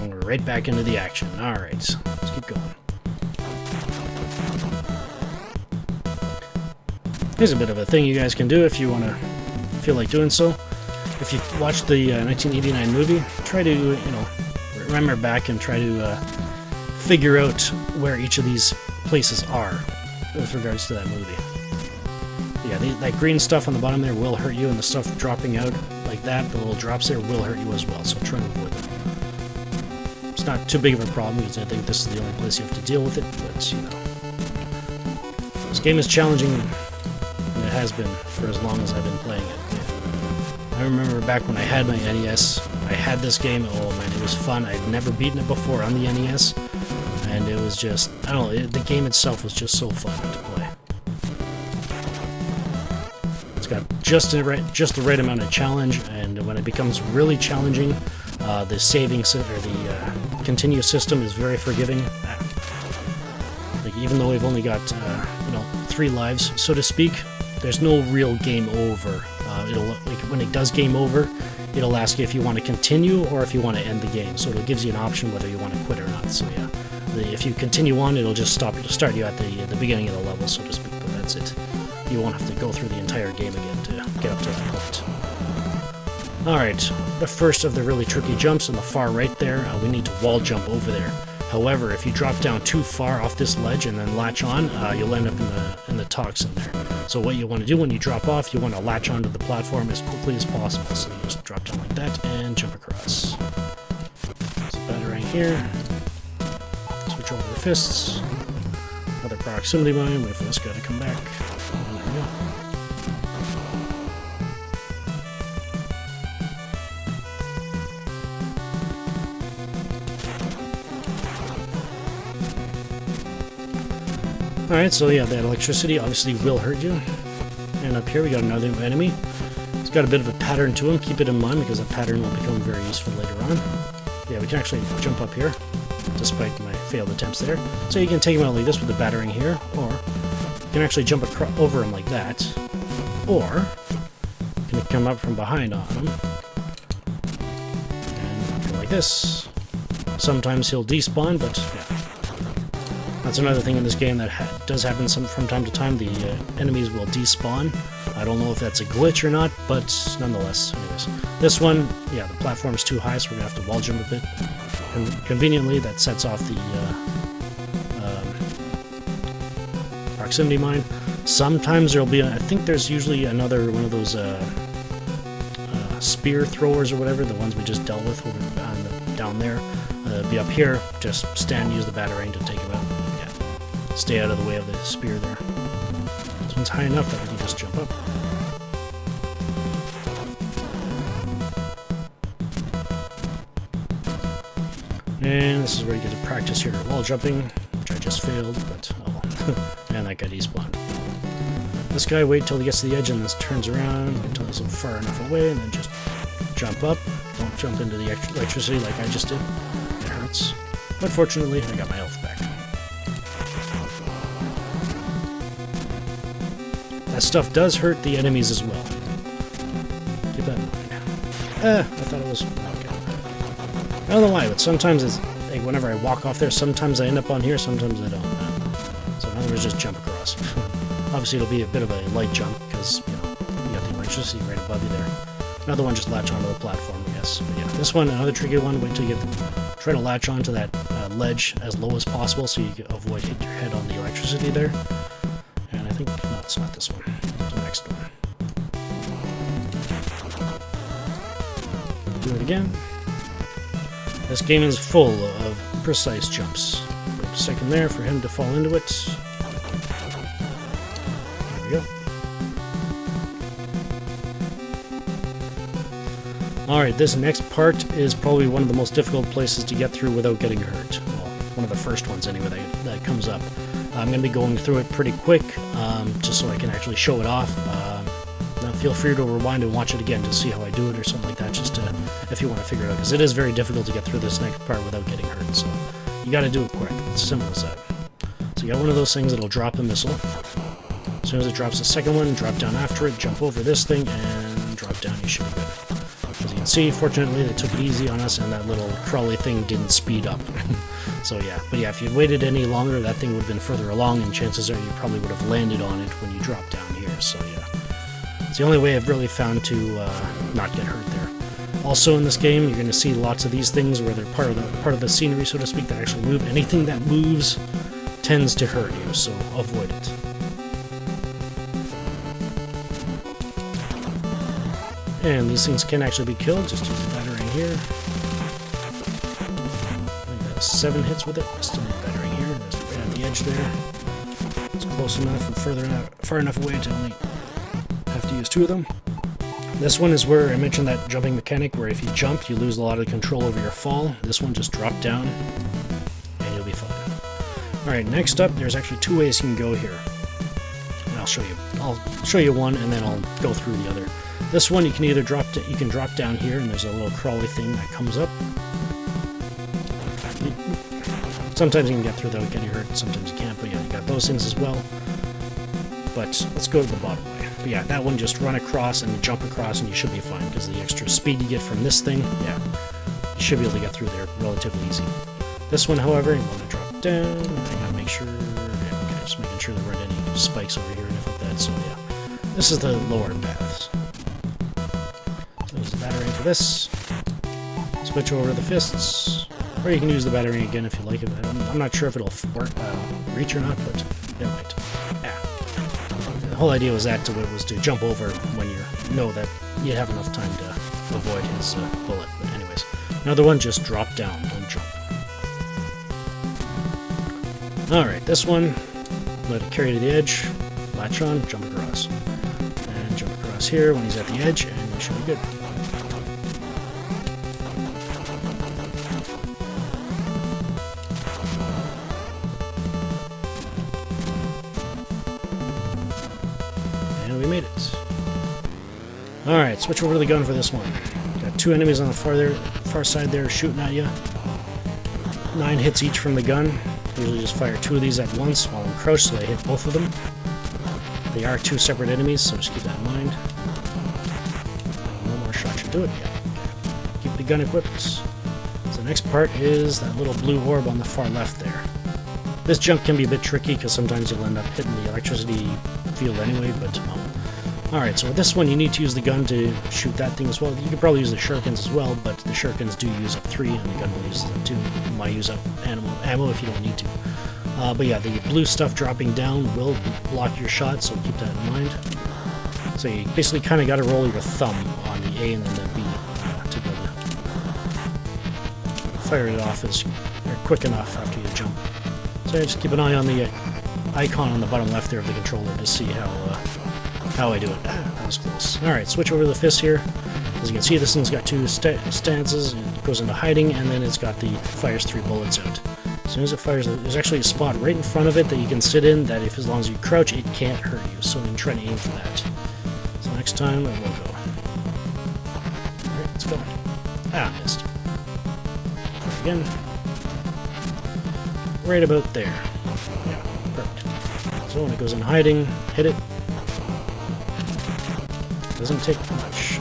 And we're right back into the action. Alright, let's keep going. Here's a bit of a thing you guys can do if you want to feel like doing so. If you watch the 1989 movie, try to, you know, remember back and try to figure out where each of these places are with regards to that movie. Yeah, that green stuff on the bottom there will hurt you, and the stuff dropping out like that, the little drops there, will hurt you as well, so try to avoid them. It's not too big of a problem, because I think this is the only place you have to deal with it, but, you know. This game is challenging, and it has been for as long as I've been playing it. I remember back when I had my NES, I had this game, oh man, it was fun. I'd never beaten it before on the NES, and it was just, I don't know, the game itself was just so fun to play. It's got just the right amount of challenge, and when it becomes really challenging, the saving or the continue system is very forgiving. Like, even though we've only got, you know, 3 lives, so to speak, there's no real game over. Like, when it does game over, it'll ask you if you want to continue or if you want to end the game. So it gives you an option whether you want to quit or not. So yeah, if you continue on, it'll just start you at the beginning of the level, so to speak. But that's it. You won't have to go through the entire game again to get up to that point. Alright, the first of the really tricky jumps in the far right there, we need to wall jump over there. However, if you drop down too far off this ledge and then latch on, you'll end up in the toxin there. So what you want to do when you drop off, you want to latch onto the platform as quickly as possible. So you just drop down like that and jump across. So battering here. Switch over to fists. Another proximity mine. Wait for this guy to come back. And there we go. Alright, so yeah, that electricity obviously will hurt you. And up here we got another enemy. It's got a bit of a pattern to him, keep it in mind because that pattern will become very useful later on. Yeah, we can actually jump up here, despite my failed attempts there. So you can take him out like this with the battering here, or you can actually jump over him like that, or you can come up from behind on him, and go like this. Sometimes he'll despawn, but yeah. That's another thing in this game that does happen from time to time. The enemies will despawn. I don't know if that's a glitch or not, but nonetheless. Anyways, this one, yeah, the platform's too high, so we're going to have to wall jump a bit. And conveniently, that sets off the proximity mine. Sometimes there'll be, I think there's usually another one of those spear throwers or whatever, the ones we just dealt with over down there. Be up here, just use the batarang to take him out. Yeah, stay out of the way of the spear there. This one's high enough that we can just jump up. And this is where you get to practice your wall jumping, which I just failed, but oh well. And that guy despawned. This guy, wait till he gets to the edge and then turns around until he's far enough away, and then just jump up. Don't jump into the electricity like I just did. But fortunately, I got my health back. That stuff does hurt the enemies as well. Keep that in mind. I thought it was... Okay. I don't know why, but sometimes it's... Like, whenever I walk off there, sometimes I end up on here, sometimes I don't. So in other words, just jump across. Obviously, it'll be a bit of a light jump, because, you know, you got the electricity right above you there. Another one, just latch onto the platform, I guess. But yeah, this one, another tricky one, wait till you try to latch onto that ledge as low as possible so you can avoid hitting your head on the electricity there. And I think, no, it's not this one. It's the next one. Do it again. This game is full of precise jumps. Wait a second there for him to fall into it. There we go. Alright, this next part is probably one of the most difficult places to get through without getting hurt. Well, one of the first ones anyway that comes up. I'm going to be going through it pretty quick, just so I can actually show it off. Now feel free to rewind and watch it again to see how I do it or something like that, just to, if you want to figure it out, because it is very difficult to get through this next part without getting hurt, so you got to do it quick. It's simple as that. So you got one of those things that'll drop a missile. As soon as it drops the second one, drop down after it, jump over this thing, and drop down, you should be good. Because you can see, fortunately, they took it easy on us, and that little crawly thing didn't speed up. So yeah, but yeah, if you'd waited any longer, that thing would have been further along, and chances are you probably would have landed on it when you dropped down here. So yeah, it's the only way I've really found to not get hurt there. Also in this game, you're going to see lots of these things where they're part of the scenery, so to speak, that actually move. Anything that moves tends to hurt you, so avoid it. And these things can actually be killed. Just use the battering here. I think that's 7 hits with it. Still need battering here. Just right at the edge there. It's close enough and far enough away to only have to use 2 of them. This one is where I mentioned that jumping mechanic, where if you jump, you lose a lot of control over your fall. This one, just drop down, and you'll be fine. Alright, next up, there's actually 2 ways you can go here. And I'll show you one, and then I'll go through the other. This one, you can either drop down here, and there's a little crawly thing that comes up. Sometimes you can get through without getting hurt, sometimes you can't, but yeah, you got those things as well. But let's go to the bottom way. But yeah, that one, just run across and jump across, and you should be fine, because the extra speed you get from this thing, yeah, you should be able to get through there relatively easy. This one, however, you want to drop down. I gotta make sure, yeah, okay, just making sure there weren't any spikes over here and anything like that, so yeah. This is the lower paths. There's the battering for this. Switch over to the fists. Or you can use the battering again if you like it. I'm not sure if it'll work, reach or not, but it might. Yeah. The whole idea was to jump over when you know that you have enough time to avoid his bullet. But anyways, another one, just drop down, don't jump. Alright, this one, let it carry to the edge, latch on, jump across. And jump across here when he's at the edge, and you should be good. We made it. Alright, switch over to the gun for this one. Got 2 enemies on the far side there shooting at you. 9 hits each from the gun. Usually just fire 2 of these at once while I'm crouched, so I hit both of them. They are 2 separate enemies, so just keep that in mind. One more shot should do it. Yeah. Keep the gun equipped. So the next part is that little blue orb on the far left there. This jump can be a bit tricky because sometimes you'll end up hitting the electricity field anyway, but alright, so with this one you need to use the gun to shoot that thing as well. You could probably use the shurikens as well, but the shurikens do use up 3 and the gun will use them too. You might use up ammo if you don't need to. But yeah, the blue stuff dropping down will block your shot, so keep that in mind. So you basically kind of got to roll your thumb on the A and then the B to be able to fire it off as you're quick enough after you jump. So just keep an eye on the icon on the bottom left there of the controller to see how I do it. That was close. Alright, switch over to the fist here. As you can see, this thing's got 2 stances. It goes into hiding, and then it's got fires 3 bullets out. As soon as it fires, there's actually a spot right in front of it that you can sit in that as long as you crouch, it can't hurt you. So you can try to aim for that. So next time, I will go. Alright, let's go. Ah, missed. Again. Right about there. Yeah, perfect. So when it goes in hiding, hit it. Doesn't take much.